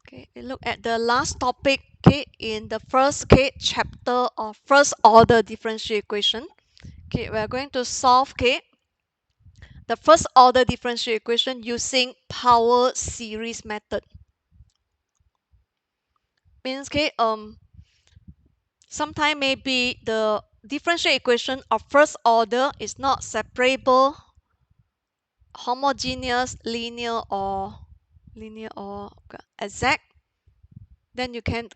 Okay, we look at the last topic, okay, in the first chapter of first order differential equation. Okay, we are going to solve the first order differential equation using power series method. Means sometime maybe the differential equation of first order is not separable, homogeneous, linear or exact. Then you can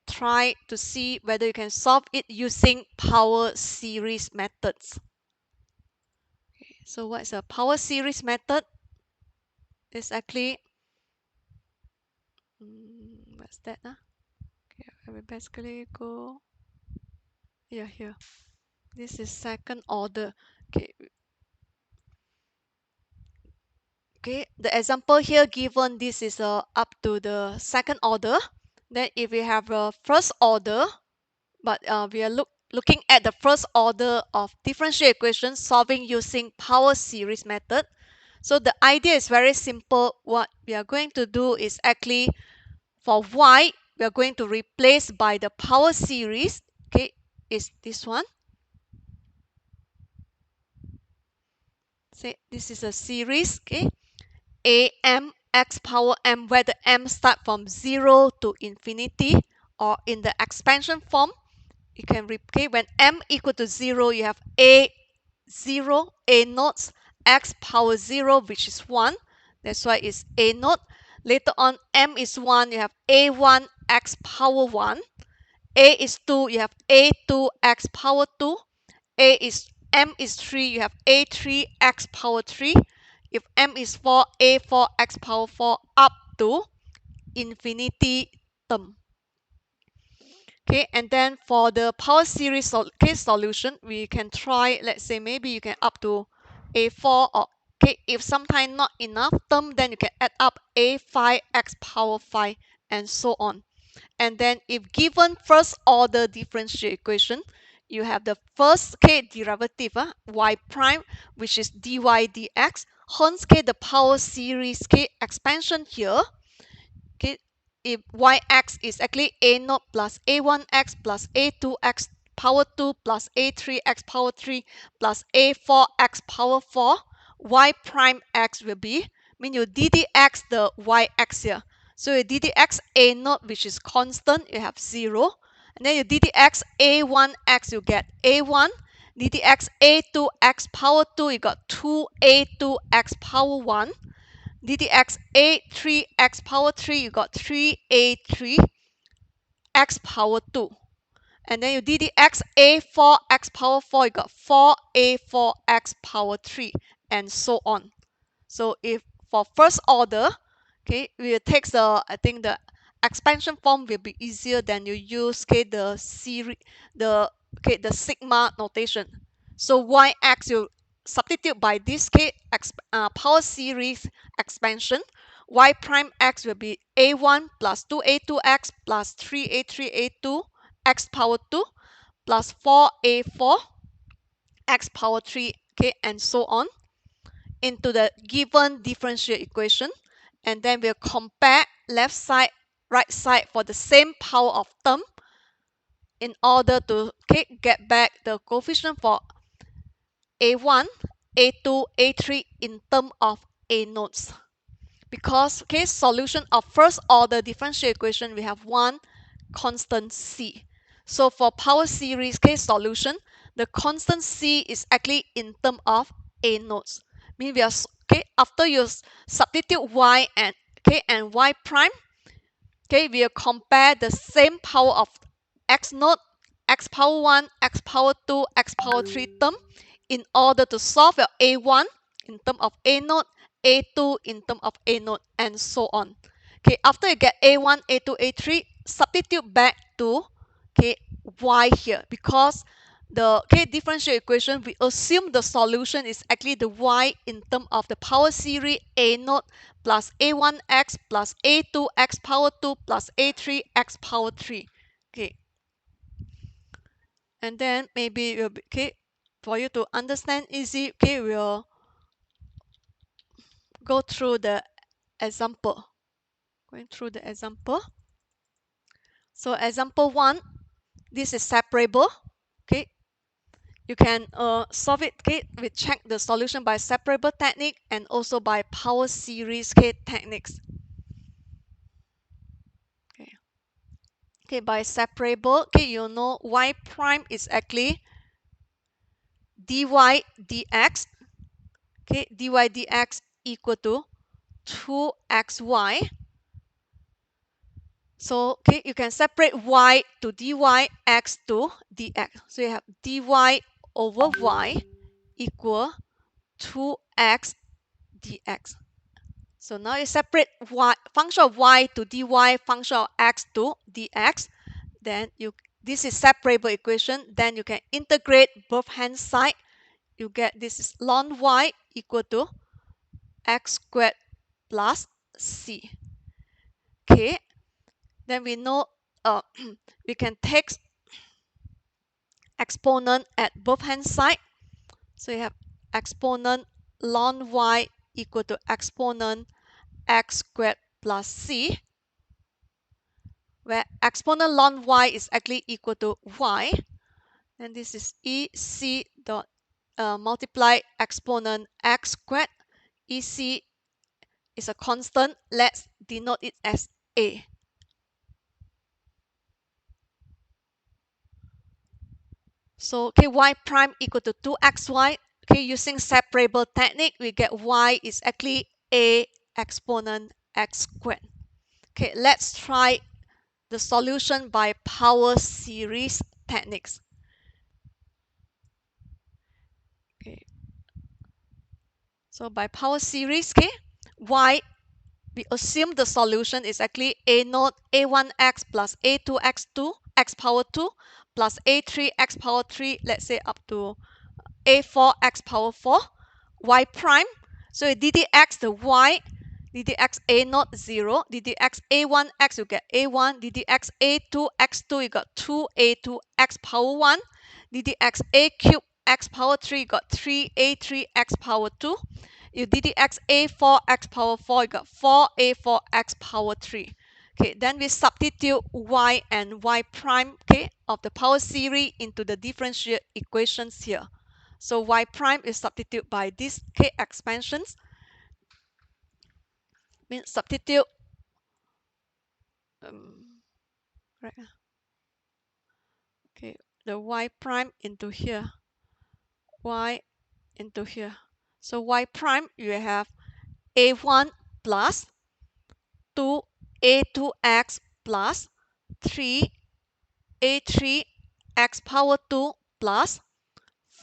try to see whether you can solve it using power series methods. So what's a power series method? It's actually what's that? Okay, I will basically go here. This is second order. Okay, the example here given, this is up to the second order. Then if we have a first order, but we are looking at the first order of differential equation solving using power series method. So the idea is very simple. What we are going to do is actually for y, we are going to replace by the power series. Okay, is this one. Say this is a series. Okay, am x power m, where the m start from 0 to infinity, or in the expansion form, you can replace when m equal to 0, you have a 0, a naught, x power 0, which is 1. That's why it's a naught. Later on, m is 1, you have a1 x power 1. A is 2, you have a2 x power 2. M is 3, you have a3 x power 3. If m is 4, a4 x power 4 up to infinity term. Okay, and then for the power series solution, we can try, let's say maybe you can up to a4, or if sometime not enough term, then you can add up a5 x power 5 and so on. And then if given first order differential equation, you have the first derivative y prime, which is dy dx, hence the power series expansion here. Okay, if yx is actually a0 plus a1x plus a2x power 2 plus a3x power 3 plus a4x power 4, y prime x will be, mean you ddx the yx here. So you ddx a0, which is constant, you have 0. And then you ddx a1x, you get a1. ddx a2x power 2, you got 2a2x power 1. ddx a3 x power 3, you got 3a3 x power 2. And then you ddx a4 x power 4, you got 4a4 x power 3, and so on. So if for first order, we will take the, I think the expansion form will be easier than you use the series, the sigma notation. So yx, you substitute by this power series expansion. Y prime x will be a1 plus 2a2x plus 3a3a2 x power 2 plus 4a4 x power 3, and so on, into the given differential equation. And then we'll compare left side, right side for the same power of term in order to get back the coefficient for a1, a2, a3 in term of a nodes. Because solution of first order differential equation, we have one constant c. So for power series solution, the constant c is actually in term of a nodes. Mean we are after you substitute y and y prime, we will compare the same power of x node, x power 1, x power 2, x power 3 term in order to solve your a1 in term of a node, a2 in term of a node, and so on. After you get a1, a2, a3, substitute back to y here, because the differential equation, we assume the solution is actually the y in term of the power series a naught plus a1x plus a2x power 2 plus a3x power 3. And then maybe will be, for you to understand easy, we'll go through the example. Going through the example. So example 1, this is separable. Okay, you can solve it. Okay, we check the solution by separable technique and also by power series techniques. Okay. Okay, by separable, okay, you know y prime is actually dy dx. Okay, dy dx equal to 2xy. So okay, you can separate y to dy, x to dx. So you have dy over y equal 2x dx. So now you separate y function of y to dy, function of x to dx. Then this is separable equation. Then you can integrate both hand side. You get this is ln y equal to x squared plus c. Okay. Then we know we can take exponent at both hand side. So you have exponent ln y equal to exponent x squared plus c, where exponent ln y is actually equal to y. And this is ec dot multiply exponent x squared. Ec is a constant. Let's denote it as a. So okay, y prime equal to 2xy. Okay, using separable technique, we get y is actually a exponent x squared. Okay, let's try the solution by power series techniques. Okay, so by power series, okay, y, we assume the solution is actually a naught a1x plus a2x2 x power 2 plus a3 x power 3, let's say up to a4 x power 4 y prime. So ddx the y, ddx a naught 0, ddx a1 x you get a1, ddx a2 x2 you got 2a2 x power 1, ddx a cube x power 3 you got 3a3 x power 2. You ddx a4 x power 4 you got 4a4 x power 3. Okay, then we substitute y and y prime, okay, of the power series into the differential equations here. So y prime is substituted by these k expansions. Means substitute right, okay, the y prime into here, y into here. So y prime you have a1 plus 2a2x plus 3a3 x power 2 plus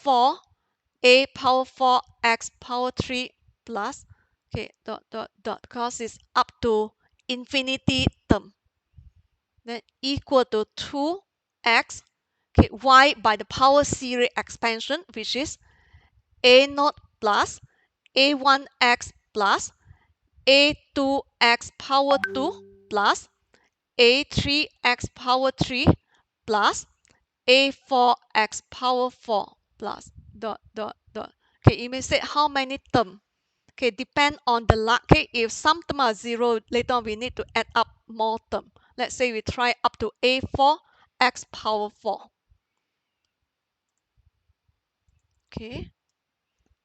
4a power 4 x power 3 plus, okay, dot dot dot, because it's up to infinity term, then equal to 2x, okay, y by the power series expansion, which is a naught plus a1x plus a2x power 2 plus a3x power 3 plus a4x power 4 plus dot dot dot. Okay, you may say how many terms. Okay, depend on the last. Okay, if some term are 0, later on we need to add up more term. Let's say we try up to a4 x power 4. Okay,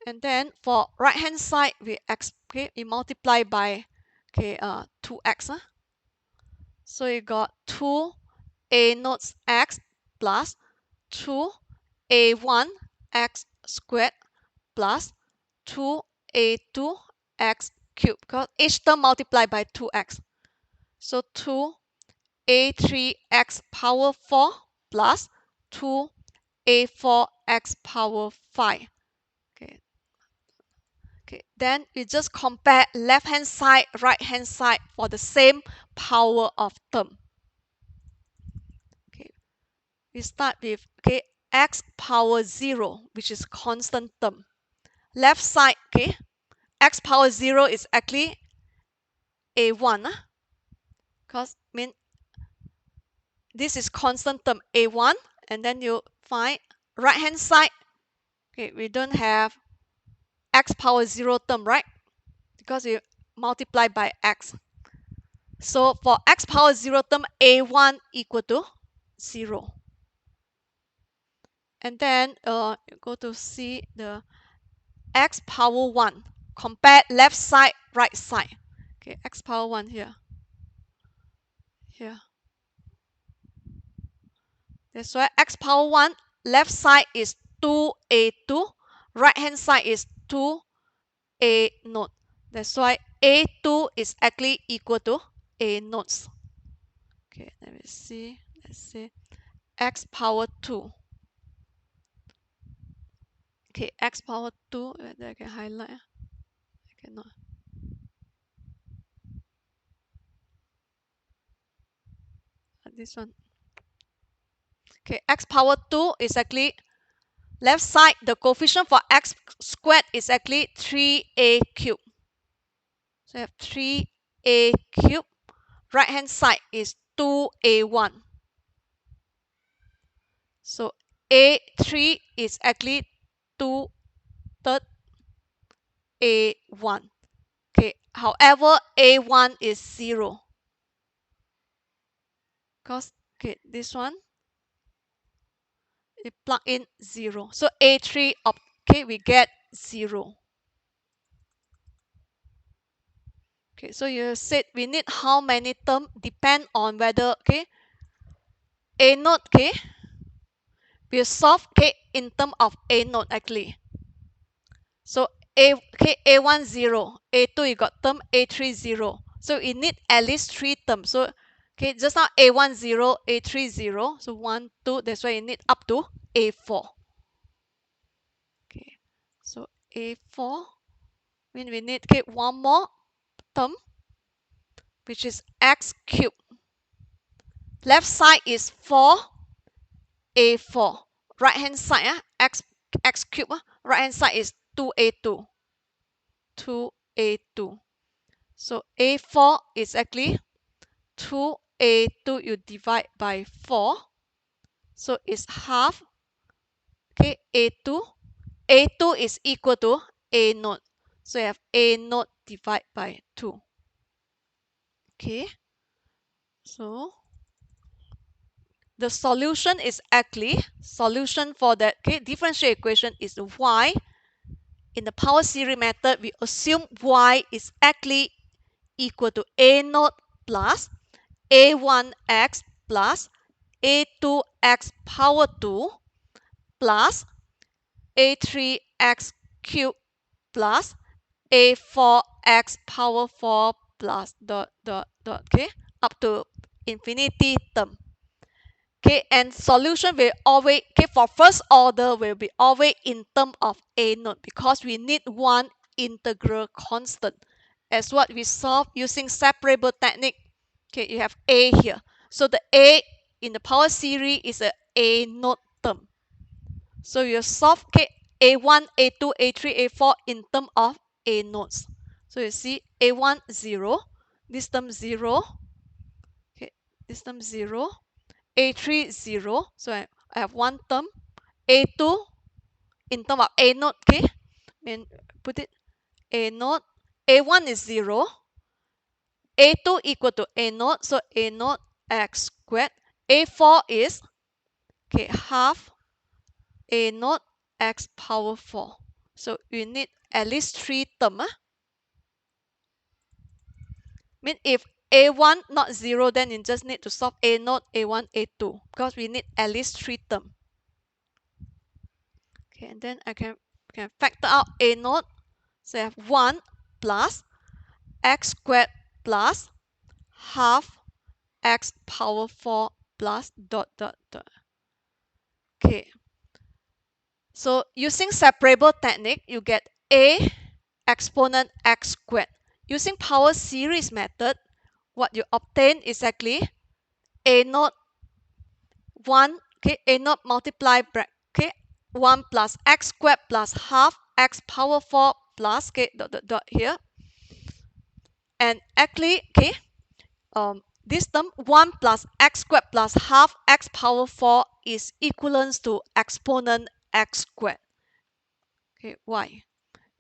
and then for right hand side we we multiply by 2x. So you got 2a naught x plus 2a1 x squared plus 2a2 x cubed, because each term multiplied by 2x. So 2a3 x power 4 plus 2a4 x power 5. Okay. Okay. Then we just compare left hand side, right hand side for the same power of term. Okay. We start with x power 0, which is constant term. Left side, x power 0 is actually a1, because mean this is constant term a1, and then you find right hand side. Okay, we don't have x power 0 term, right? Because you multiply by x. So for x power 0 term, a1 equal to 0. And then you go to see the x power 1. Compare left side, right side. Okay, x power 1 here. Here. That's why x power 1, left side is 2a2, right hand side is 2a naught. That's why a2 is actually equal to a naught. Okay, let me see. Let's see. X power 2. Okay, x power 2, whether I can highlight. I cannot. This one. Okay, x power 2 is actually left side, the coefficient for x squared is actually 3a cubed. So I have 3a cubed. Right hand side is 2a1. So a3 is actually 2 third a1. Okay, however, a1 is 0. Because okay, this one, you plug in 0. So a3 of okay, we get 0. Okay, so you said we need how many terms depend on whether okay a naught okay we'll solve okay in term of a naught actually. So a1 0, a2 you got term, a3 0. So you need at least 3 terms. So okay, just now a1 0, a3 0. So 1, 2, that's why you need up to a4. Okay, so a4 mean we need okay one more term, which is x cubed. Left side is 4a4. Right hand side x cubed. Right hand side is 2a2. 2a2. So a4 is actually 2a2 you divide by 4. So it's half. Okay, a2. a2 is equal to a naught. So you have a naught divided by 2. Okay. So the solution is actually solution for that okay, differential equation is y. In the power series method, we assume y is actually equal to a naught plus a1x plus a2x power 2 plus a3x cubed plus a4x power 4 plus dot dot dot okay up to infinity term. Okay, and solution will always okay for first order will be always in term of a naught because we need one integral constant as what we solve using separable technique. Okay, you have a here. So the a in the power series is a naught term. So you solve okay, a1, a2, a3, a4 in term of a naughts. So you see a1 0, this term 0, okay, this term 0, a3 0. So I have one term, a2 in term of a naught, okay, and put it a naught, a1 is 0, a2 equal to a naught, so a naught x squared, a4 is okay half a naught x power 4. So you need at least 3 terms. Mean if a1 not 0, then you just need to solve a naught, a1, a2 because we need at least 3 terms. Okay, and then I can factor out a naught. So I have 1 plus x squared plus half x power 4 plus dot dot dot. Okay. So using separable technique, you get a exponent x squared. Using power series method, what you obtain is actually a naught 1, okay, a naught multiply okay, 1 plus x squared plus half x power 4 plus okay, dot dot dot here. And actually, okay, this term 1 plus x squared plus half x power 4 is equivalent to exponent x squared. Okay, why?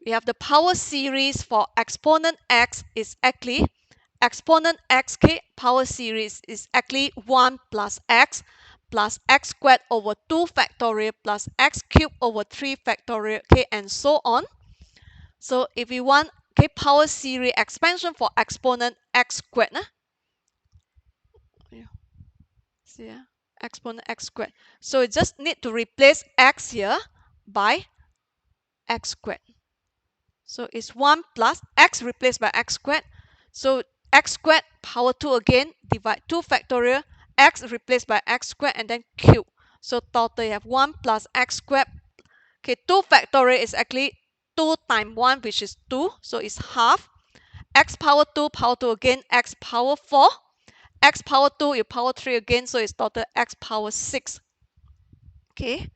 We have the power series for exponent x is actually exponent x, okay, power series is actually 1 plus x squared over 2 factorial plus x cubed over 3 factorial, okay, and so on. So if we want, okay, power series expansion for exponent x squared, yeah, see, exponent x squared. So you just need to replace x here by x squared. So it's 1 plus x replaced by x squared. So x squared power 2 again, divide 2 factorial, x replaced by x squared, and then cube. So total you have 1 plus x squared. Okay, 2 factorial is actually 2 times 1, which is 2. So it's half. X power 2 again, x power 4. X power 2, you power 3 again, so it's total x power 6. Okay,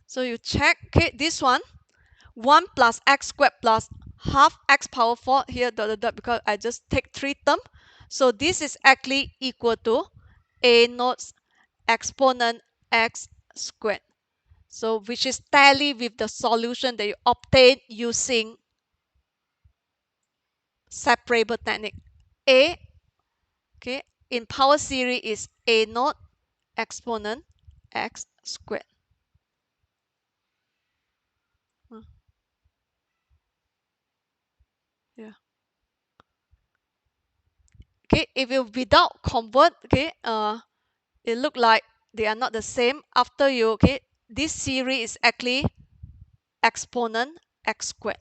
so you check, okay, this one, 1 plus x squared plus half x power 4 here dot dot dot, because I just take 3 terms. So this is actually equal to a naught exponent x squared. So which is tally with the solution that you obtain using separable technique. A, okay, in power series is a naught exponent x squared. Yeah. Okay, if you without convert, okay, it look like they are not the same. After you, okay, this series is actually exponent x squared.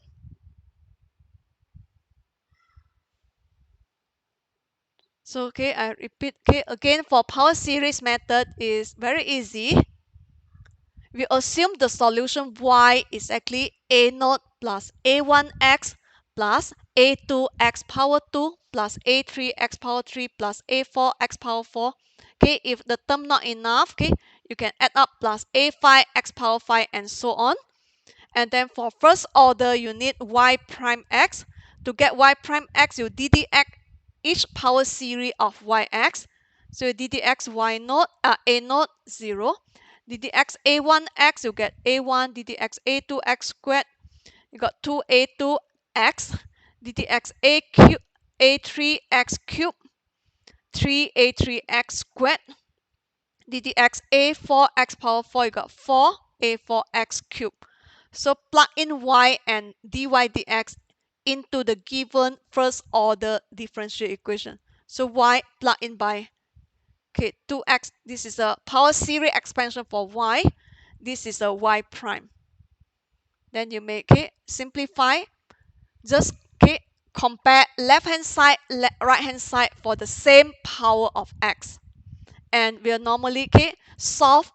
So okay, I repeat, okay, again for power series method is very easy. We assume the solution y is actually a naught plus a1x plus a2x power 2 plus a3x power 3 plus a4x power 4. Okay, if the term not enough, okay, you can add up plus a5x power 5 and so on. And then for first order, you need y prime x. To get y prime x, you ddx each power series of yx. So you ddx y naught, a naught 0. ddx a1x, you get a1, ddx a2x squared, you got 2a2x, ddx a cube, a3x cube, 3a3x squared, ddx a4x power 4, you got 4a4x cube. So plug in y and dy dx into the given first order differential equation. So y plug in by, okay, 2x, this is a power series expansion for y. This is a y prime. Then you make it simplify. Just, okay, compare left hand side, right hand side for the same power of x. And we'll normally, okay, solve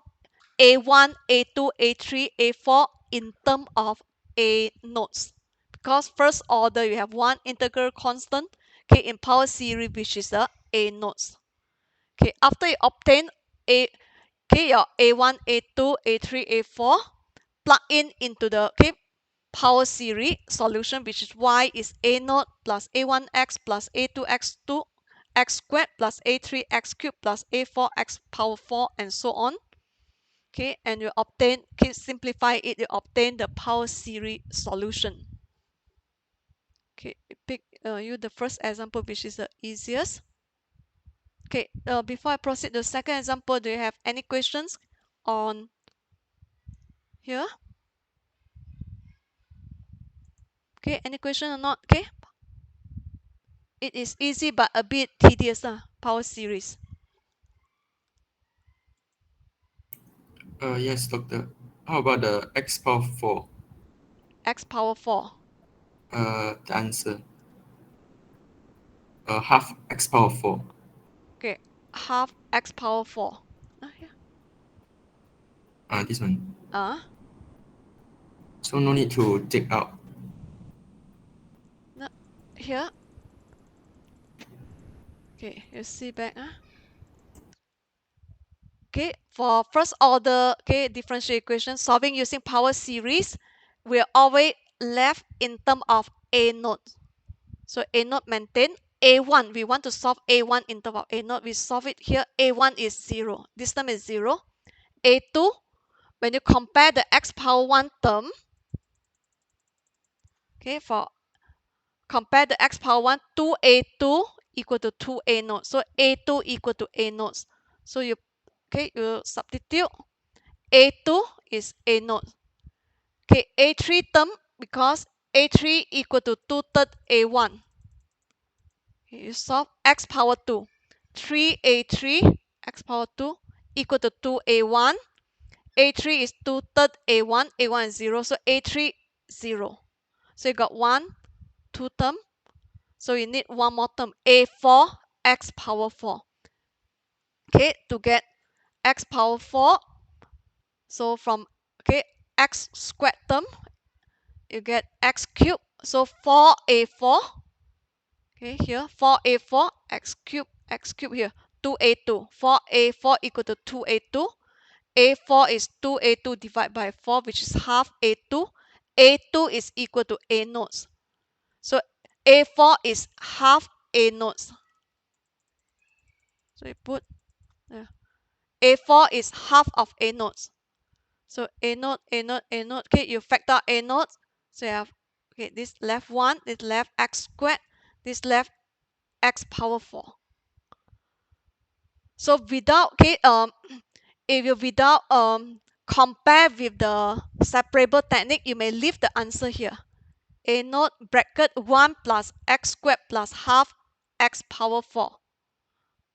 a1, a2, a3, a4 in terms of a nodes. Because first order you have one integral constant, okay, in power series, which is the a nodes. Okay, after you obtain a, okay, your a1, a2, a3, a4, plug in into the, okay, power series solution, which is y is a naught plus a1x plus a2x2 x squared plus a3x cubed plus a4x power 4 and so on. Okay, and you obtain, okay, simplify it, you obtain the power series solution. Okay, pick you the first example, which is the easiest. Okay, before I proceed to the second example, do you have any questions on here? Okay, any question or not? Okay, it is easy but a bit tedious, power series. Yes, doctor. How about the x power 4? X power 4. The answer. Half x power 4. Okay, half x power 4. Yeah. This one. Uh, So no need to take out. no, here. Okay, you see back. Okay, for first order, okay, differential equation solving using power series, we're always left in terms of a node. So a node maintain. A1, we want to solve A1 in terms of a node. We solve it here. A1 is 0. This term is 0. A2, when you compare the x power 1 term, okay, for compare the x power 1, 2a2 equal to 2a naught. So a2 equal to a naught. So you substitute. A2 is a naught. Okay, a3 term, because a3 equal to 2/3 a1. Okay, you solve x power 2. 3a3 x power 2 equal to 2a1. A3 is 2/3 a1. A1 is 0. So a3 0. So you got 1, 2 term. So you need one more term, a4 x power 4. Okay, to get x power 4. So from x squared term, you get x cubed. So 4a4. Okay, here 4a4 x cubed here 2a2. 4a4 equal to 2a2. A4 is 2a2 divided by 4, which is half a2. A2 is equal to a naught. So a4 is half a naught. So you put a4 is half of a naught. So a naught, a naught, a naught. Okay, you factor a naught. So you have this left 1, this left x squared, this left x power 4. So without if you without compare with the separable technique, you may leave the answer here. A naught bracket 1 plus x squared plus half x power 4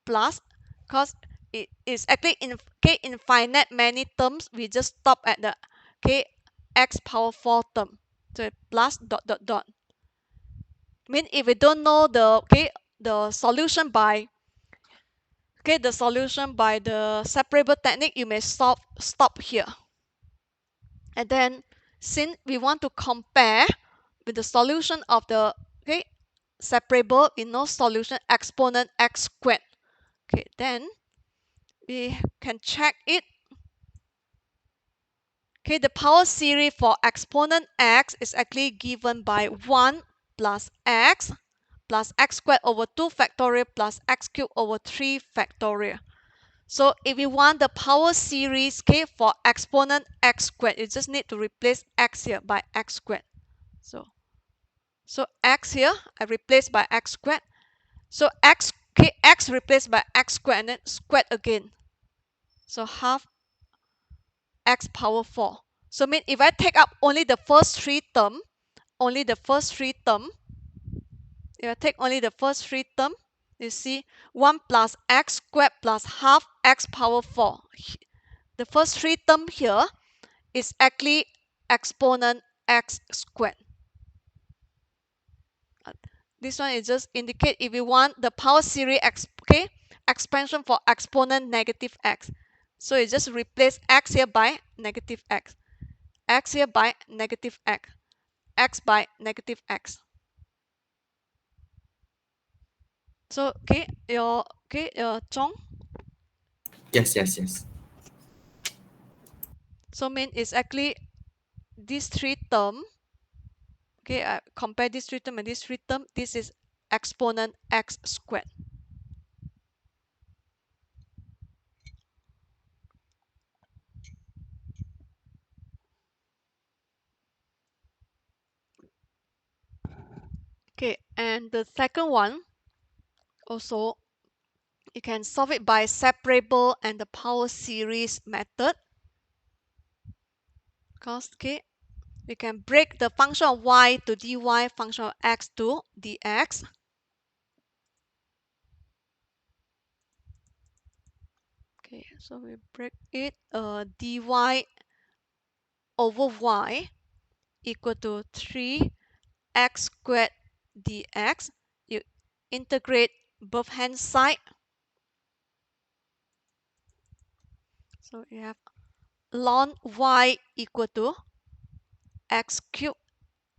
plus, because it is actually in infinite many terms, we just stop at the x power 4 term. So plus dot dot dot. Mean if we don't know the solution by the separable technique, you may stop here. And then since we want to compare with the solution of the separable, we know solution exponent x squared. Okay, then we can check it. Okay, the power series for exponent x is actually given by 1 plus x squared over 2 factorial plus x cubed over 3 factorial. So if you want the power series for exponent x squared, you just need to replace x here by x squared. So x here I replace by x squared. So x replaced by x squared and then squared again. So half x power 4. So mean if I take up only the first three term, if I take only the first three term, you see 1 plus x squared plus half x power 4. The first three term here is actually exponent x squared. This one is just indicate if you want the power series expansion for exponent negative x. So you just replace x here by negative x, x here by negative x, x by negative x. So your Chong. Yes, yes, yes. So mean it's actually these three term. I compare this three term and this three term. This is exponent x squared. Okay, and the second one also, you can solve it by separable and the power series method. Because we can break the function of y to dy, function of x to dx. Okay, so we break it, dy over y equal to 3x squared dx. You integrate both hand side. So you have ln y equal to x cubed,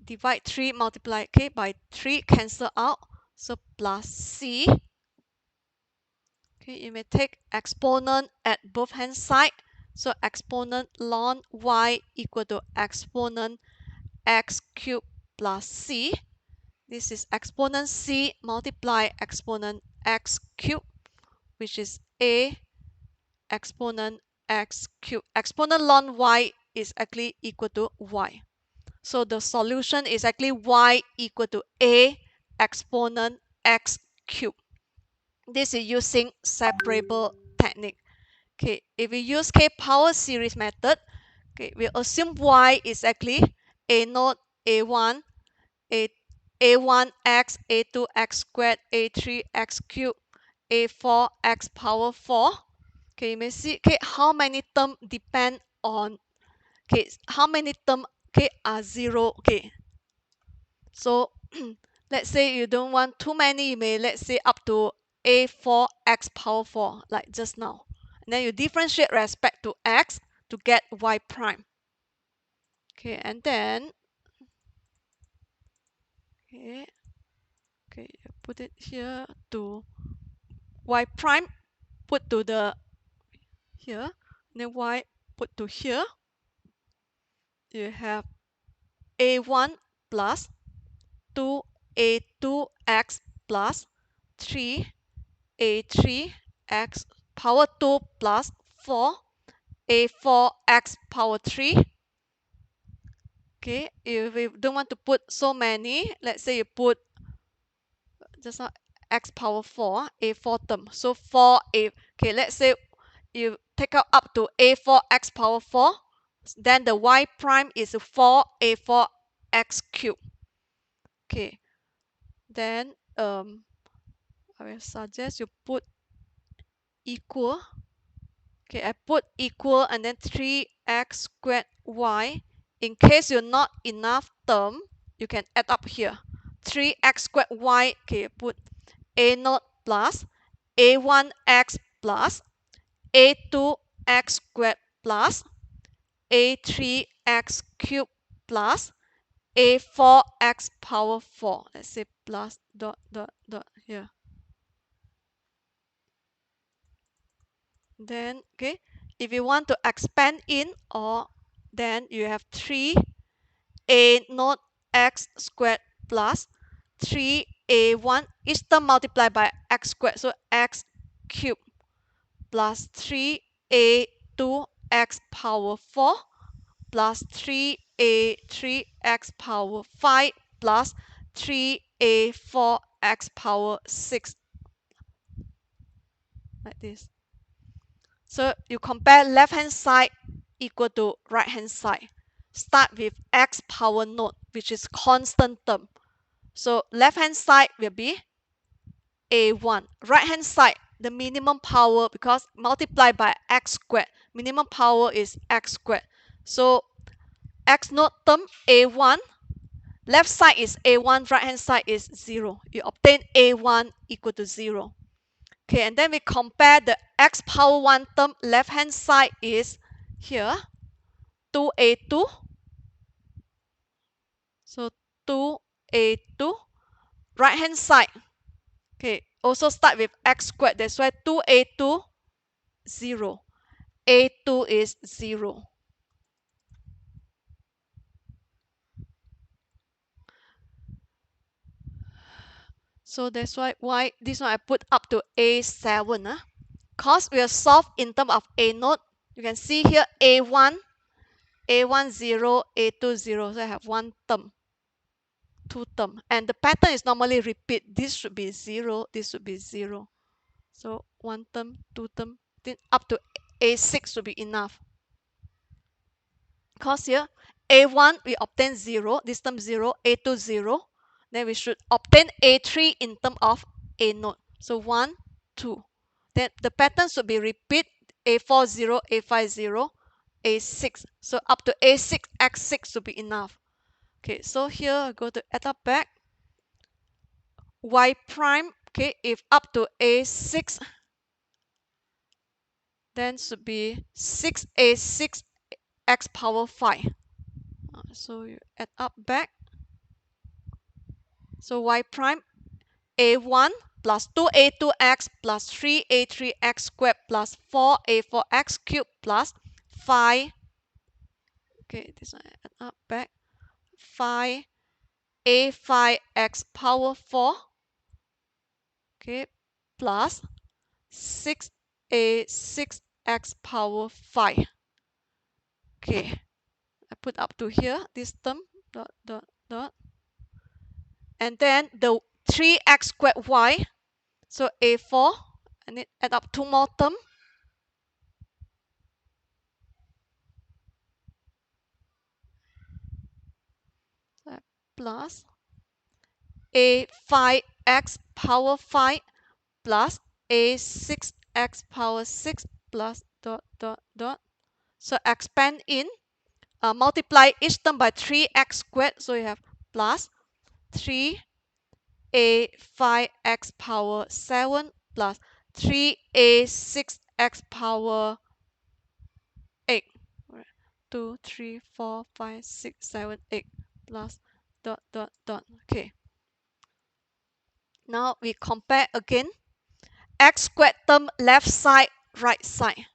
divide 3, multiply by 3, cancel out. So plus c. You may take exponent at both hand side. So exponent ln y equal to exponent x cubed plus c. This is exponent c multiply exponent x cubed, which is a exponent x cubed. Exponent ln y is actually equal to y. So the solution is actually y equal to a exponent x cubed. This is using separable technique. Okay, if we use K power series method, okay, we assume y is exactly a naught a1 a a1 x a2 x squared a3 x cubed a4 x power 4. Okay, you may see okay how many terms depend on okay how many terms okay are zero. Okay, so let's say you don't want too many, you may let's say up to a4 x power 4 like just now. And then you differentiate respect to x to get y prime. Okay, and then okay, okay, put it here to y prime, put to the here, and then y put to here. You have a1 plus 2a2x plus 3a3x power 2 plus 4 a4x power 3. Okay, if we don't want to put so many, let's say you put just not x power 4 a4 term, so 4a. Okay, let's say you take out up to a4 x power 4, then the y prime is 4a4 x cubed. Okay, then I will suggest you put equal. Okay, I put equal and then 3x squared y. In case you're not enough term, you can add up here. 3x squared y, okay, put a naught plus a1x plus a2x squared plus a3x cubed plus a4x power 4. Let's say plus dot dot dot here. Then, okay, if you want to expand in, or then you have 3a naught x squared plus 3a1, each term multiplied by x squared, so x cubed plus 3a2 x power 4 plus 3a3x power 5 plus 3a4x power 6, like this. So you compare left hand side equal to right hand side. Start with x power naught, which is constant term. So left hand side will be a1. Right hand side, the minimum power, because multiplied by x squared, minimum power is x squared. So x naught term a1, left side is a1, right hand side is 0. You obtain a1 equal to 0. Okay, and then we compare the x power 1 term. Left hand side is here 2a2. So 2a2. Right hand side, okay, also start with x squared. That's why 2a2 0. a2 is 0. So that's why this one I put up to a7. Because we are solved in terms of a naught. You can see here a1, a1 0, a2 0. So I have one term, two term, and the pattern is normally repeat. This should be 0, this should be 0. So one term, two term, then up to a6 should be enough. Because here a1 we obtain 0, this term 0, a2 0. Then we should obtain a3 in terms of a naught. So 1, 2. Then the pattern should be repeat a4 0, a5 0, a6. So up to a6, x6 should be enough. Okay, so here I go to add up back. Y prime, okay, if up to a6, then should be 6a6 x power 5. So you add up back. So y prime a1 plus 2a2x plus 3a3x squared plus 4a4x cubed plus 5. Okay, this one add up back. 5a5x power 4. Okay, plus 6a6x power 5. Okay, I put up to here this term dot dot dot, and then the 3x squared y. So A4, I need add up two more terms. Plus A5x power 5 plus A6x power 6 plus dot dot dot. So expand in, multiply each term by 3x squared. So you have plus 3A5x power 7 plus 3A6x power 8. 2, 3, 4, 5, 6, 7, 8 plus dot dot dot. Okay. Now we compare again. X squared term left side, right side.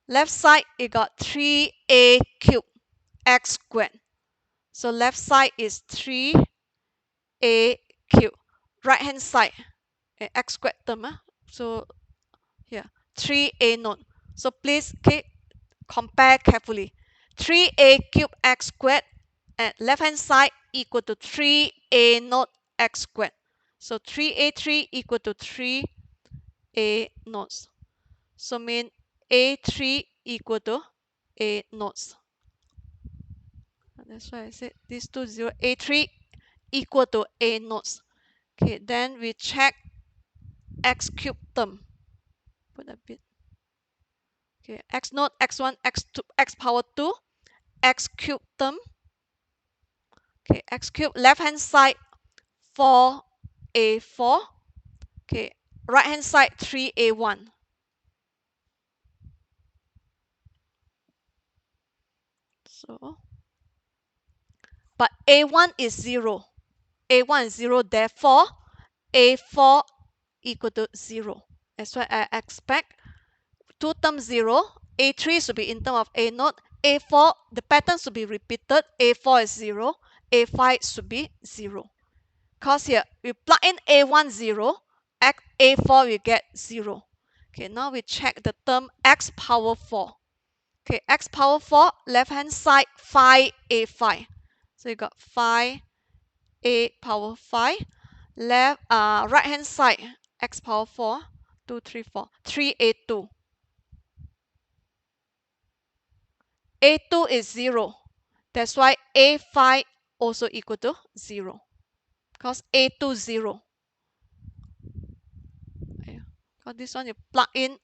Left side it got 3A cubed x squared. So left side is 3A cubed. Right hand side, x squared term. So here 3A naught. So please compare carefully. 3A cubed x squared at left hand side equal to 3A naught x squared. So 3A3 equal to 3A naught. So mean A3 equal to A naught. That's why I said these two zero. A3 equal to A naught. Okay, then we check x cubed term. Put a bit. Okay, x naught, x1, x2, x power 2, x cubed term. Okay, x cubed left hand side 4A4. Okay, right hand side 3A1. So, but A1 is 0. A1 is 0, therefore A4 equal to 0. That's why I expect two terms 0. A3 should be in term of A naught. A4, the pattern should be repeated. A4 is 0. A5 should be 0. Because here, we plug in A1 0, A4 we get 0. Okay, now we check the term x power 4. Okay, x power 4, left hand side 5A5. So you got 5A power 5. Right hand side, x power 4, 2, 3, 4, 3A2. A2 is 0. That's why A5 also equal to 0. Because A2 0. Because this one you plug in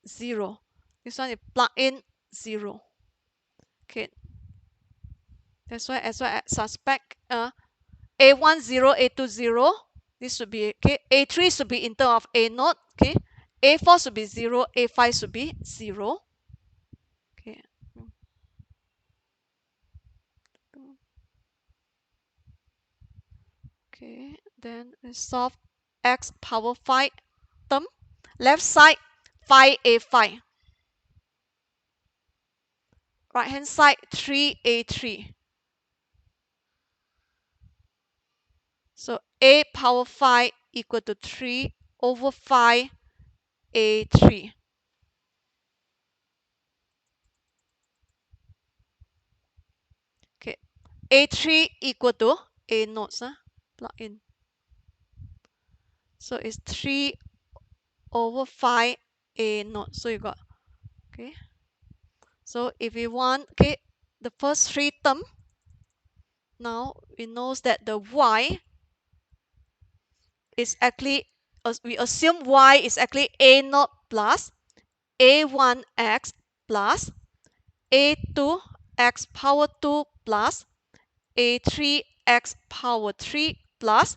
0. This one you plug in 0. Okay. That's why I suspect A1 0, A2 0. This should be okay. A3 should be in term of A naught. Okay. A4 should be 0. A5 should be 0. Okay. Okay. Then we solve x power 5 term. Left side 5A5. Right hand side 3A3. So A power 5 equal to 3 over 5A3. Okay, A3 equal to A naught. Plug in. So it's 3 over 5A naught. So you got, okay. So if we want, okay, the first three term, now we know that the y is actually, we assume y is actually A naught plus A1x plus A2x power 2 plus A3x power 3 plus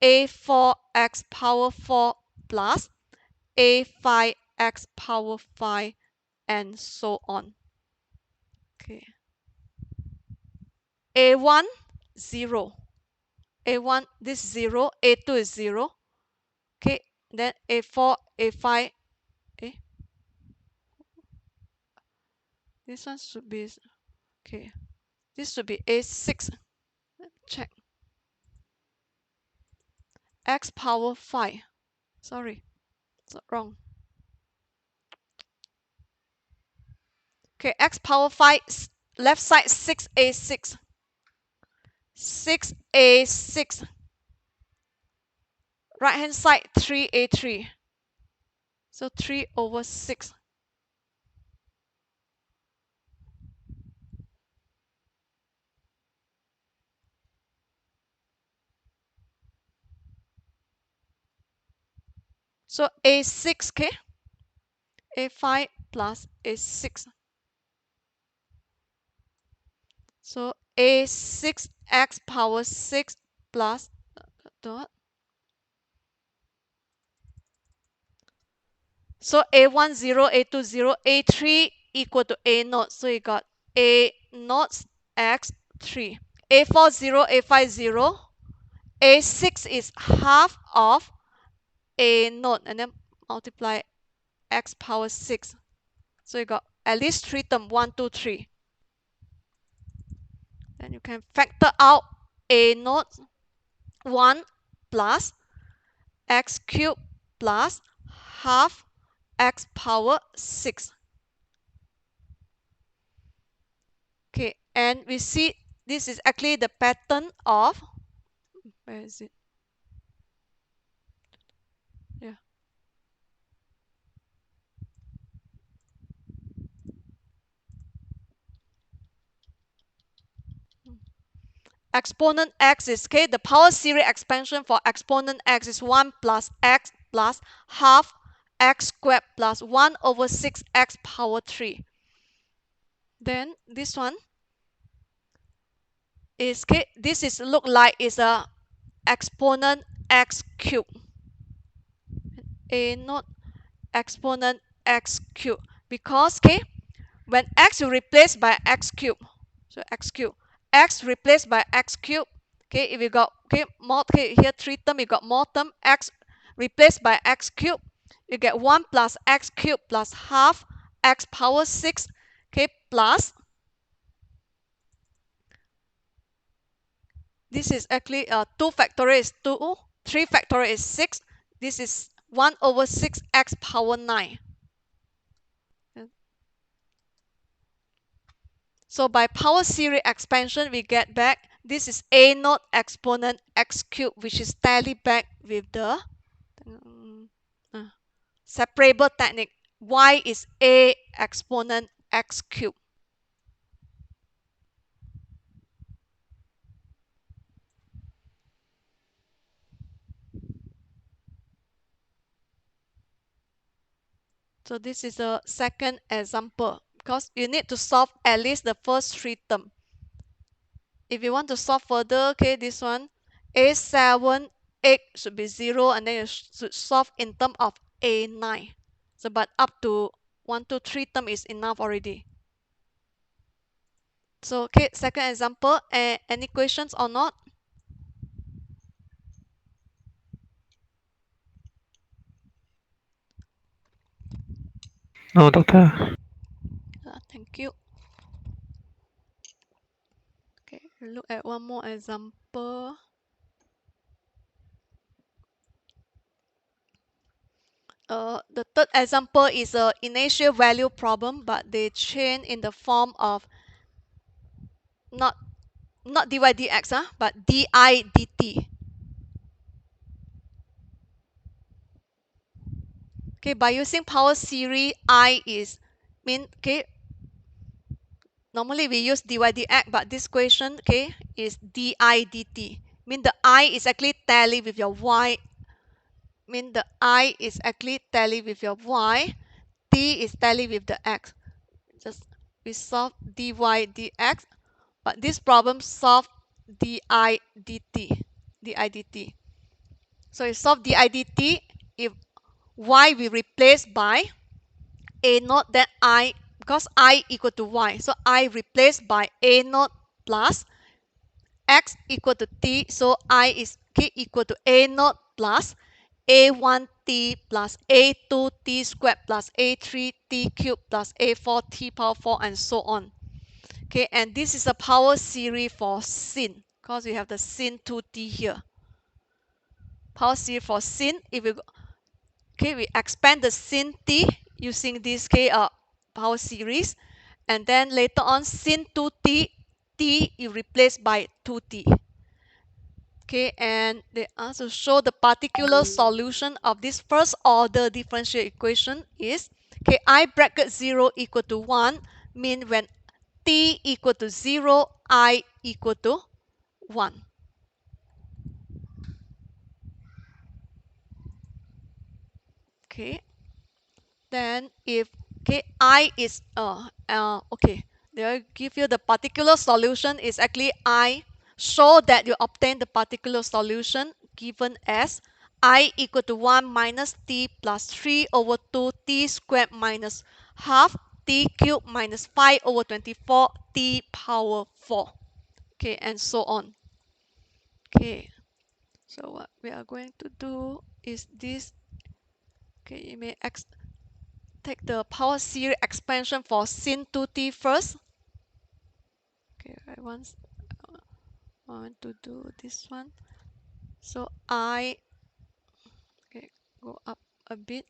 A4x power 4 plus A5x power 5 and so on. Okay. A1 0. A1 this 0, A2 is 0. Okay, then A4, A5, this one should be, okay, this should be A6. Check. X power 5. Sorry, it's wrong. Okay, x power 5, left side 6A6. 6A6. right hand side 3a3. So 3 over 6. So a6, okay? a5 plus a6. So a6x power 6 plus dot. So a1 0, a2 0, a3 equal to a naught. So you got a naught x 3. a4 0, a5 0. a6 is half of a naught and then multiply x power 6. So you got at least 3 terms, 1, 2, 3. Then you can factor out a naught 1 plus x cubed plus half x power 6. Okay, and we see this is actually the pattern of, where is it? Yeah. Exponent x is, okay, the power series expansion for exponent x is 1 plus x plus half x squared plus 1 over 6x power 3. Then this one is, okay, this is look like is a exponent x cubed. A not exponent x cubed. Because, okay, when x is replaced by x cubed, so x cubed, x replaced by x cubed, okay, if you got, okay, more, okay, here 3 term, you got more term, x replaced by x cubed, you get 1 plus x cubed plus half x power 6, okay, plus, this is actually 2 factorial is 2, 3 factorial is 6, this is 1 over 6x power 9. So by power series expansion, we get back this is a naught exponent x cubed, which is tally back with the separable technique. Y is a exponent x cubed. So this is a second example because you need to solve at least the first 3 terms. If you want to solve further, okay, this one a7 8 should be 0 and then you should solve in terms of a9. So but up to 1 2 3 term is enough already. So okay, second example, any questions or not? No, doctor. Thank you. Okay, look at one more example. The third example is a initial value problem, but they change in the form of not dy dx, but di dt. Okay, by using power series, I is mean, okay, normally we use dy dx, but this question, okay, is di dt. Mean the I is actually tally with your y. Mean the I is actually tally with your y. T is tally with the x. Just we solve dy dx, but this problem solve di dt. di dt. So you solve di dt. If y we replace by a naught, then I, because I equal to y, so I replaced by a naught plus x equal to t, so I is k equal to a naught plus a1t plus a2t squared plus a3t cubed plus a4t power 4 and so on. Okay, and this is a power series for sin because we have the sin 2t here. Power series for sin, if we okay, we expand the sin t using this power series, and then later on sin 2t, t you replace by 2t. Okay, and they also show the particular solution of this first order differential equation is, okay, I bracket 0 equal to 1 mean when t equal to 0, I equal to 1. Okay, then if, okay, I is okay, they'll give you the particular solution is actually I. Show that you obtain the particular solution given as I equal to 1 minus t plus 3 over 2 t squared minus half t cubed minus 5 over 24 t power 4. Okay, and so on. Okay, so what we are going to do is this. Okay, you may take the power series expansion for sin 2t first. Okay, I want to do this one. So I, okay, go up a bit.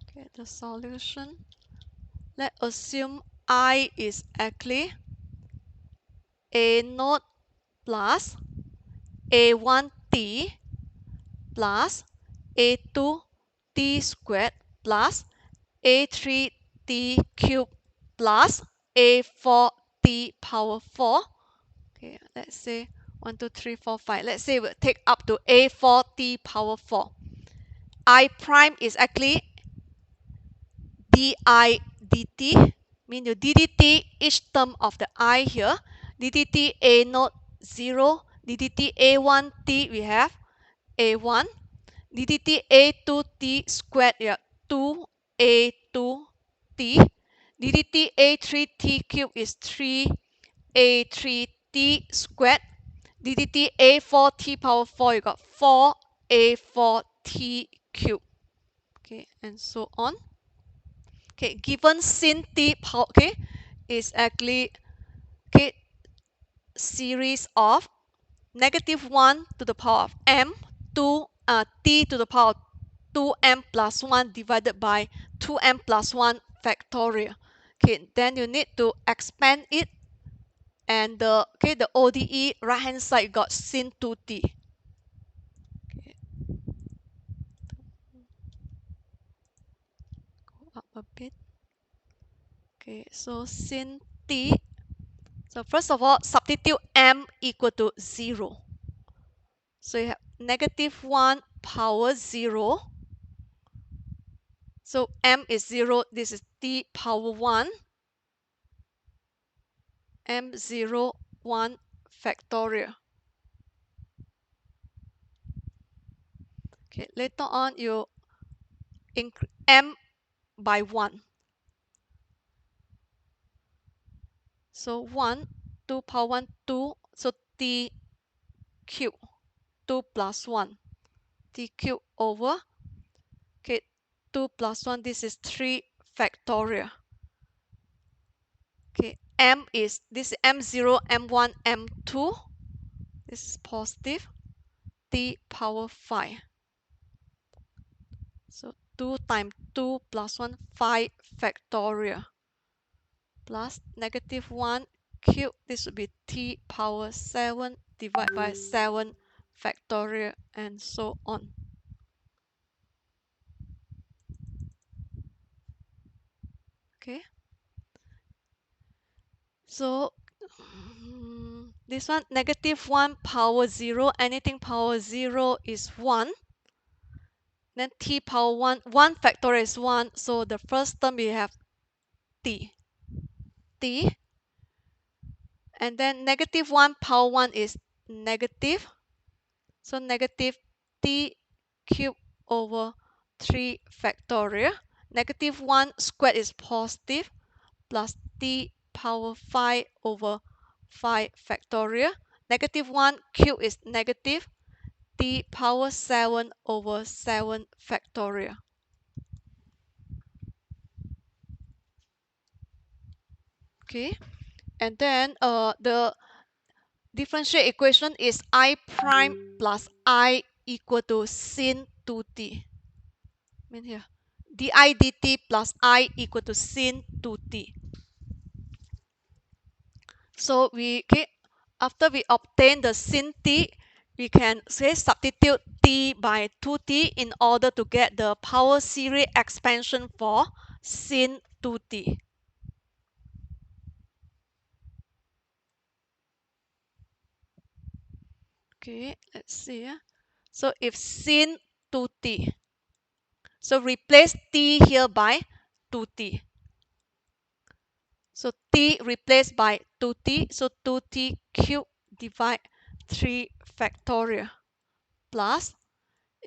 Okay, the solution. Let's assume I is actually a naught plus a1t plus a2t squared plus a3t cubed plus a4t power 4. Okay, let's say 1, 2, 3, 4, 5. Let's say we'll take up to a4t power 4. I prime is actually di dt, mean you ddt each term of the I here. ddt a naught 0, ddt a1t we have a1, ddt a2t squared, yeah, 2a2t, ddt a3t cubed is 3a3t squared, ddt a4t power 4, you got 4a4t cubed. Okay, and so on. Okay, given sin t power, okay, is actually, okay, series of negative 1 to the power of m, 2 t to the power of 2m plus 1 divided by 2m plus 1 factorial. Okay, then you need to expand it, and the, okay, the ODE right hand side got sin 2t. Okay, go up a bit. Okay, so sin t. So first of all, substitute m equal to 0. So you have negative 1 power 0. So m is 0. This is t power 1. m0 1 factorial. Okay, later on you increase m by 1. So 1, 2 power 1, 2. So t cube, 2 plus 1. T cube over, okay, 2 plus 1. This is 3 factorial. Okay, m is, this is m0, m1, m2. This is positive. T power 5. So 2 times 2 plus 1, 5 factorial. Plus negative 1 cube. This would be t power 7 divided by 7 factorial, and so on. Okay. So this one, negative 1 power 0. Anything power 0 is 1. Then t power 1. 1 factorial is 1. So the first term we have t. T. And then negative 1 power 1 is negative. So negative t cubed over 3 factorial. Negative 1 squared is positive, plus t power 5 over 5 factorial. Negative 1 cubed is negative, t power 7 over 7 factorial. Okay, and then the differential equation is I prime plus I equal to sin 2t. Mean here, di dt plus I equal to sin 2t. So after we obtain the sin t, we can say substitute t by 2t in order to get the power series expansion for sin 2t. Okay, let's see. So if sin 2t, so replace t here by 2t. So t replaced by 2t, so 2t cubed divide 3 factorial plus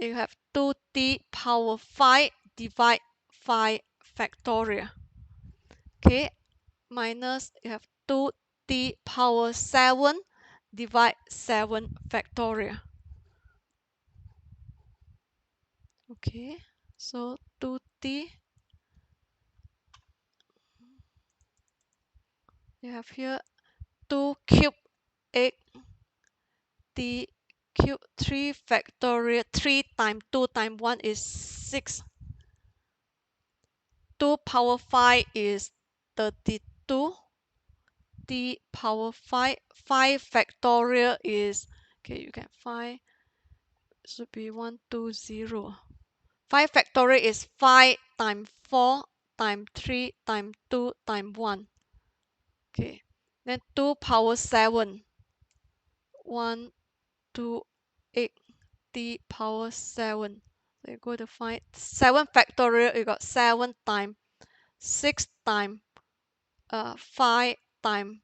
you have 2t power 5 divide 5 factorial. Okay, minus you have 2t power 7 divide 7 factorial. Okay, so 2t, you have here 2 cube 8 t cube 3 factorial, 3 times 2 times 1 is 6. 2 power 5 is 32. T power 5. 5 factorial is, okay, you can find, should be 120. 5 factorial is 5 times 4 times 3 times 2 times 1. Okay, then 2 power 7. 1, 2, 8. T power 7. So you go to find 7 factorial, you got 7 times 6 times 5 times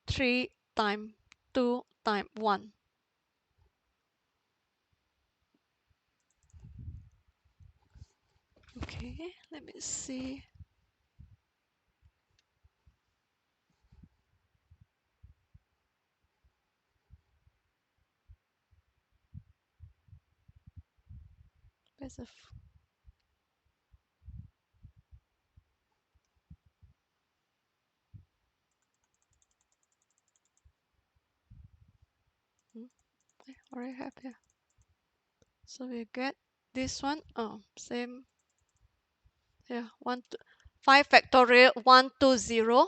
3 times 2 times 1. Okay, let me see. Where's the I already have here. So we get this one. Oh, same. Yeah, 5 factorial 120.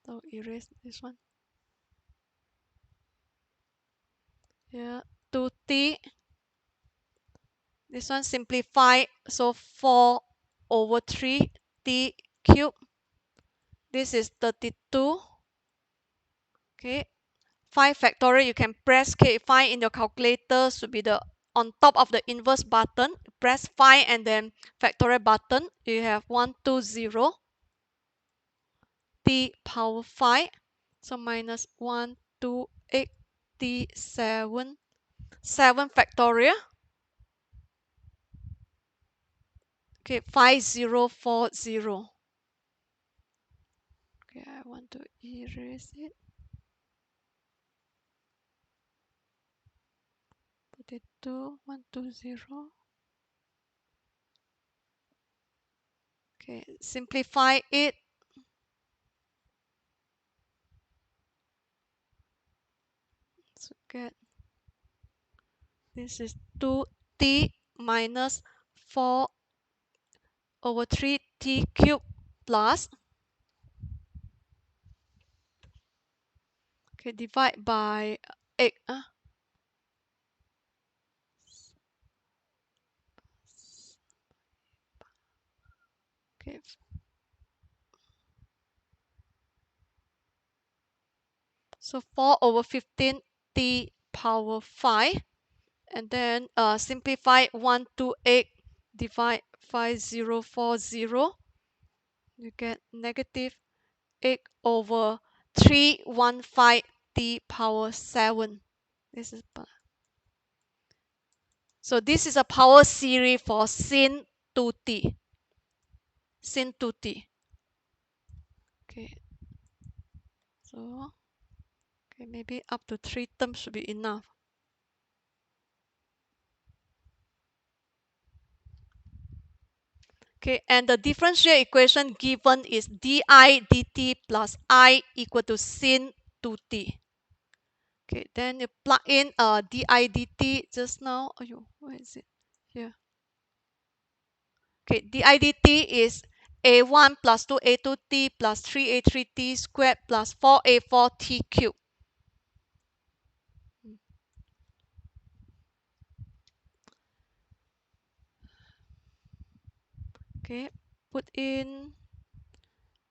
So erase this one. Yeah, 2t. This one simplify. So 4 over 3 t cube. This is 32. Okay, 5 factorial, you can press K5 in your calculator, should be the on top of the inverse button. Press 5 and then factorial button. You have 120 t power 5. So minus 128 t 7. 7 factorial. Okay, 5040. Okay, I want to erase it. 32 120. Okay, simplify it. So get this is 2t minus 4 over 3t cubed plus, okay, divide by 8. Okay, so 4 over 15 t power 5. And then simplify 128 divide 5040. You get negative 8 over 315 t power 7. This is so this is a power series for sin 2t. Sin 2t. Okay, so okay, maybe up to 3 terms should be enough. Okay, and the differential equation given is di dt plus I equal to sin 2t. Okay, then you plug in di dt just now. Oh, where is it? Here. Okay, di dt is a1 plus 2a2t plus 3a3t squared plus 4a4t cubed. Okay, put in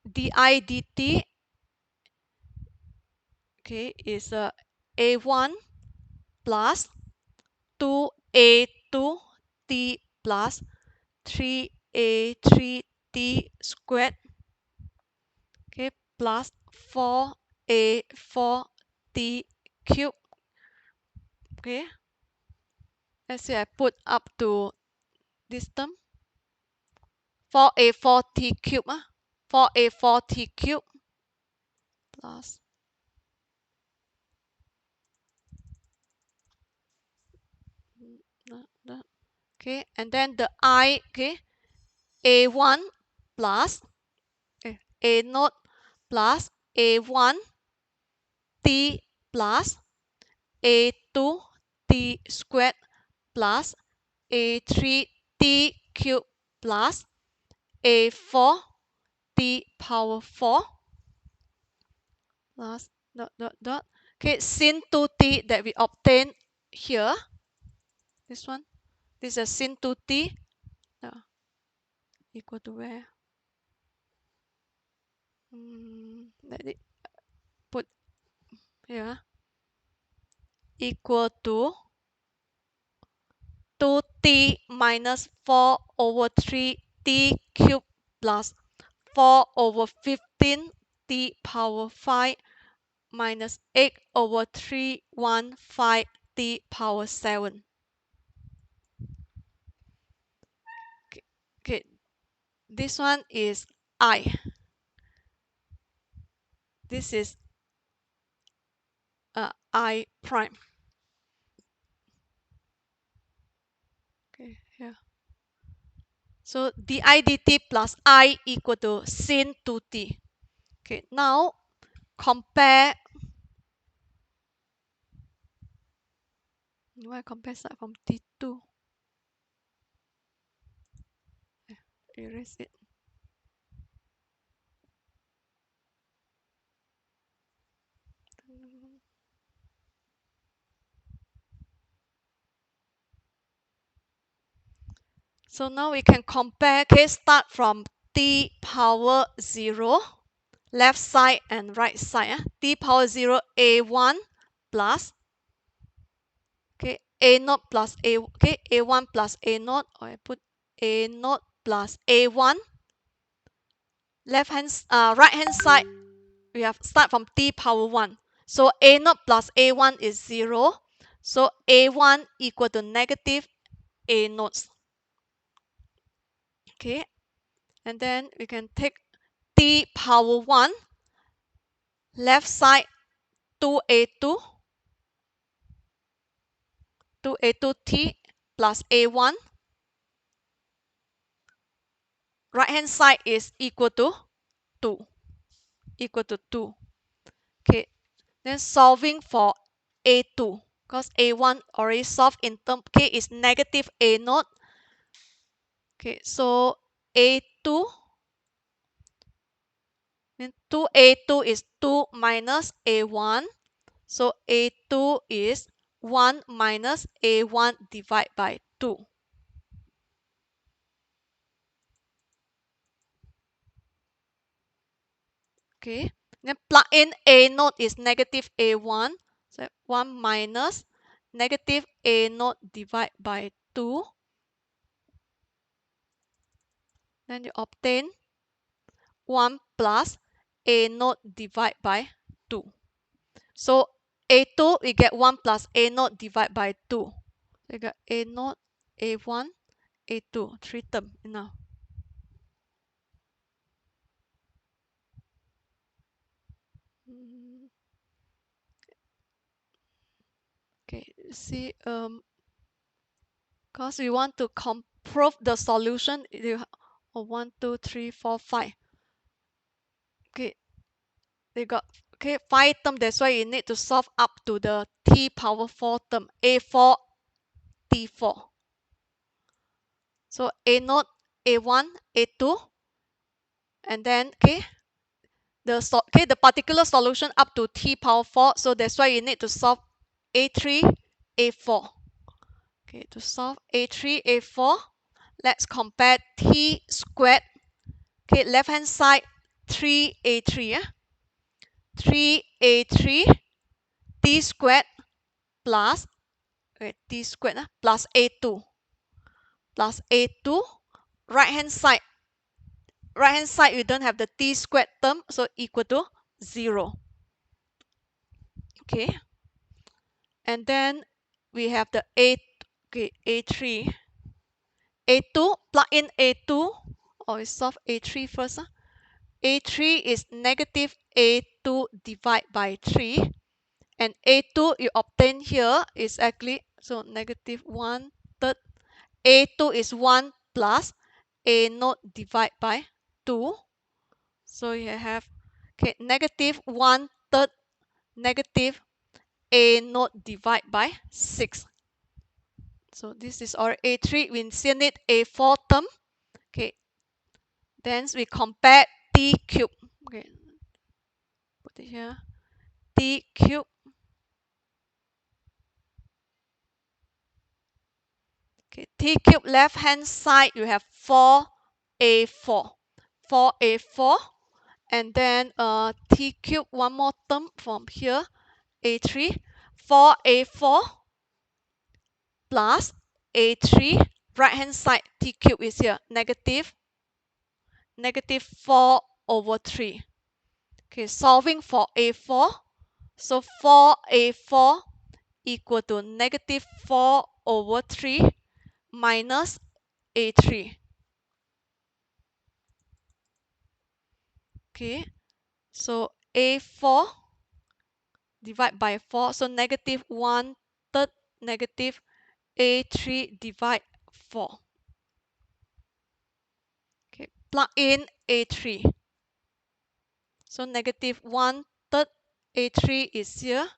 di dt, okay, is a1 plus 2a2t plus 3a3t squared, okay, plus 4a4t cubed. Okay, let's say I put up to this term, 4a4t cubed, 4a4t cubed plus okay, and then the I, okay, a1 plus a naught plus a1 t plus a2 t squared plus a3 t cubed plus a4 t power 4 plus dot dot dot. Okay, sin 2t that we obtained here, this one, this is sin 2t equal to where? Let it put here, equal to 2t minus 4 over 3t cubed plus 4 over 15 t power 5 minus 8 over 315 t power 7. Okay, okay, this one is I. This is I prime. Okay, here. So di dt plus I equal to sin 2t. Okay, now compare. Why compare start from t2? Erase it. So now we can compare, okay, start from t power 0, left side and right side. T power 0, a1 plus, okay, a naught plus a, okay, a1 plus a naught, or I put a naught plus a1. Right hand side, we have start from t power 1. So a naught plus a1 is 0. So a1 equal to negative a naught. Okay, and then we can take t power 1, left side 2a2, 2a2t plus a1. Right hand side is equal to 2. Equal to 2. Okay, then solving for a2, because a1 already solved in term k is negative a naught. Okay, so a2, then 2a2 is 2 minus a1. So a2 is 1 minus a1 divided by 2. Okay, then plug in a naught is negative a1. So 1 minus negative a naught divided by 2. Then you obtain 1 plus a naught divided by 2. So a2, we get 1 plus a naught divided by 2. We got a naught, a1, a2, 3 terms now. Okay, see, because we want to prove the solution, you have 1, 2, 3, 4, 5. Okay, they got, okay, 5 terms. That's why you need to solve up to the t power 4 term, a4, t4. So a naught, a1, a2, And then, okay, the particular solution up to t power 4. So that's why you need to solve a3, a4. Okay, to solve a3, a4, let's compare t squared. Okay, left hand side 3a3. Yeah? 3a3 t squared plus t squared plus a2 plus a2. Right hand side you don't have the t squared term, so equal to 0. Okay, and then we have the a3, a2, plug in a2, or we solve a3 first. A3 is negative a2 divided by 3, and a2 you obtain here is actually, so negative 1/3. A2 is 1 plus a naught divided by 2. So you have, okay, negative 1/3 negative a naught divided by 6. So this is our a3. We still need a4 term. Okay, then we compare t cube. Okay, put it here. T cube. Okay, t cube left hand side you have 4a4. 4a4. And then t cube, one more term from here, a3. 4a4 plus a3. Right hand side t cube is here, negative 4 over 3. Okay, solving for a4. So 4a4 equal to negative 4 over 3 minus a3. Okay, so a4 divided by 4. So negative 1/3 negative a3 divide 4. Okay, plug in a3. So negative 1/3 a3 is here.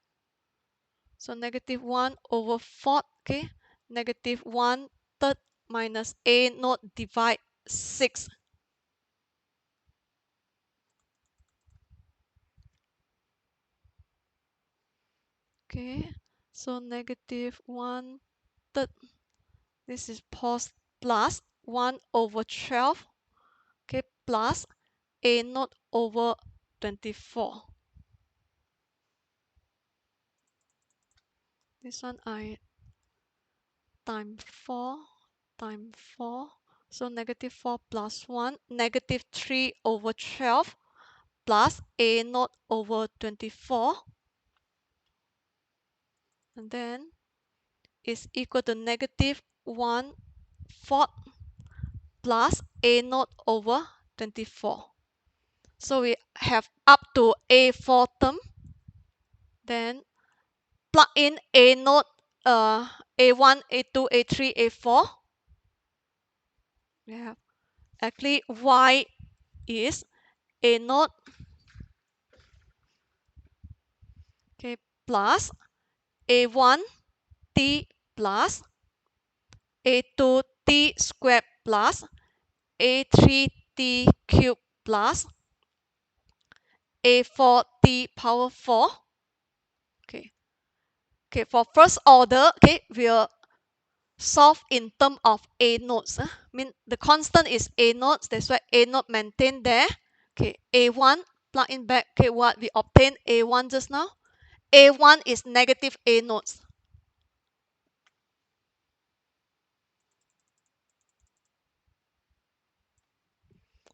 So negative 1 over 4. Okay, negative 1/3 minus a naught divide 6. Okay, so negative 1/3. This is plus 1 over 12. Okay, plus a naught over 24. This one I times 4 times 4. So negative 4 plus 1, negative 3 over 12 plus a naught over 24. And then is equal to negative 1/4 plus a naught over 24. So we have up to a4 term. Then plug in a naught, a1, a2, a3, a4. We have actually y is a naught, okay, plus a1 t plus a2 t squared plus a3 t cubed plus a4 t power 4. Okay, okay, for first order, okay, we'll solve in term of a nodes. Mean the constant is a nodes, that's why a node maintained there. Okay, a1 plug in back. Okay, what we obtained a1 just now. A1 is negative a nodes.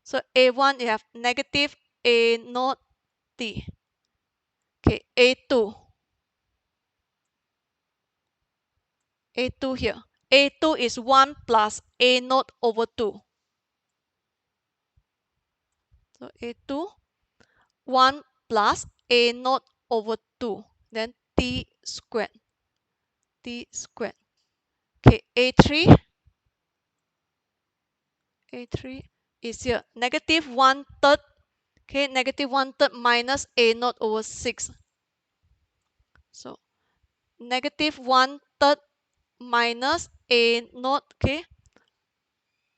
So a1 you have negative a naught t. Okay, a2. A2 here. A2 is 1 plus a naught over 2. So a2, 1 plus a naught over 2. Then t squared. T squared. Okay, A3 is here. Negative 1/3. Okay, negative 1/3 minus a naught over 6. So negative 1/3 minus a naught, okay,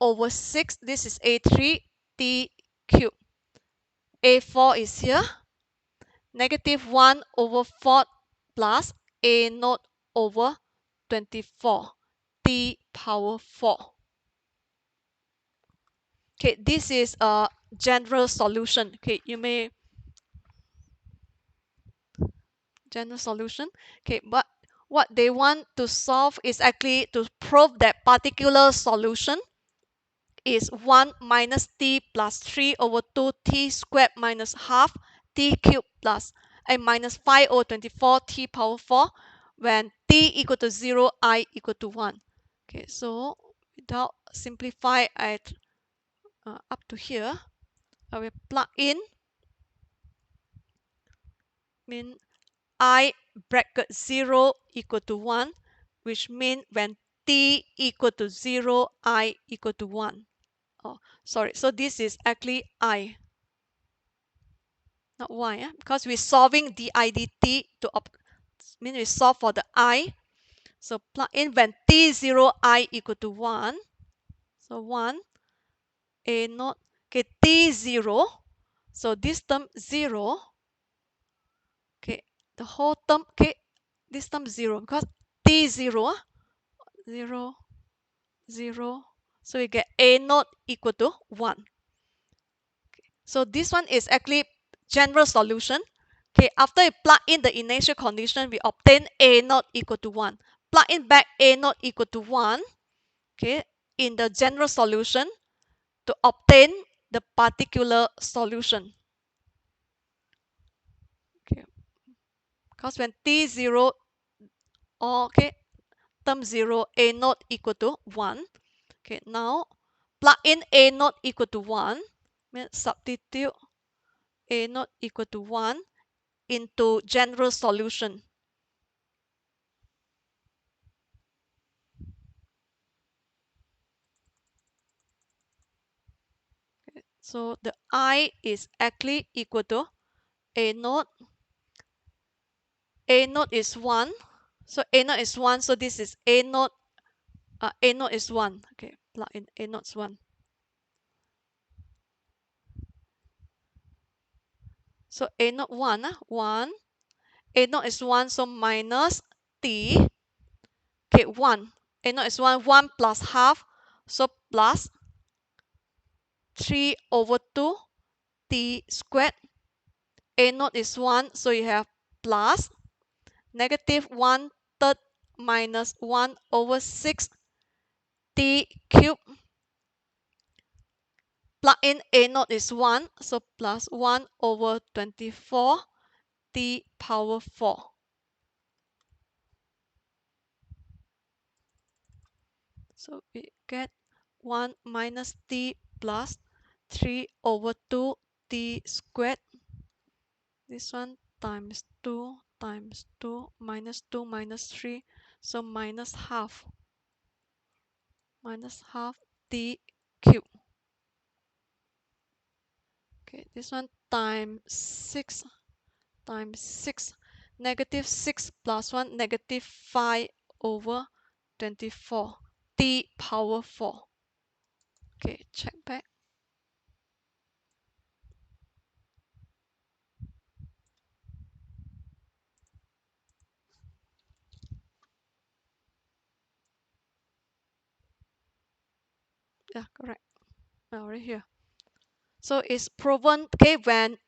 over 6. This is a3 t cubed. A4 is here. Negative 1 over 4 plus A naught over 24 t power 4. Okay, this is a general solution. Okay, you may general solution. Okay, but what they want to solve is actually to prove that particular solution is 1 minus t plus 3 over 2 t squared minus half t cubed plus a minus 5 over 24 t power 4 when t equal to 0, I equal to 1. Okay, so without simplify at up to here, I will plug in mean I bracket 0 equal to 1, which means when t equal to 0, I equal to 1. Oh, sorry. So this is actually I, not Y, because we're solving dIdt to mean we solve for the I. So plug in when t0, I equal to 1. So 1, A naught, okay, t0. So this term 0, okay, the whole term, okay, this term 0 because t0, 0, 0. So we get A naught equal to 1. So this one is actually general solution. Okay, after you plug in the initial condition, we obtain A naught equal to 1. Plug in back A naught equal to 1, okay, in the general solution to obtain the particular solution. Okay, because when t0, okay, term 0, A naught equal to 1. Okay, now plug in A naught equal to 1, substitute A naught equal to 1 into general solution. So the I is actually equal to A naught. A naught is 1. So A naught is 1. So this is A naught. A naught is 1. Okay, plug in A naught is 1. So A naught 1. 1. A naught is 1. So minus T. Okay, 1. A naught is 1. 1 plus half. So plus 3 over 2 T squared. A naught is 1. So you have plus negative 1 third minus 1 over 6 t cubed. Plug in A naught is 1, so plus 1 over 24 t power 4. So we get 1 minus t plus 3 over 2 t squared. This one times 2 times 2 minus 2 minus 3, so minus half t cubed. Okay, this one times 6 times 6. Negative 6 plus 1, negative 5 over 24 t power 4. Okay, check back. Yeah, correct. Right here. So it's proven, okay, when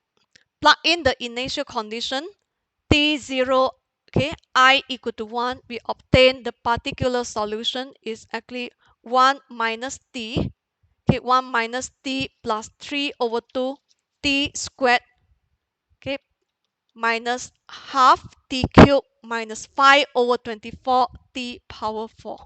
plug in the initial condition t0, okay, I equal to 1, we obtain the particular solution is actually 1 minus t, okay, 1 minus t plus 3 over 2 t squared, okay, minus half t cubed minus 5 over 24 t power 4.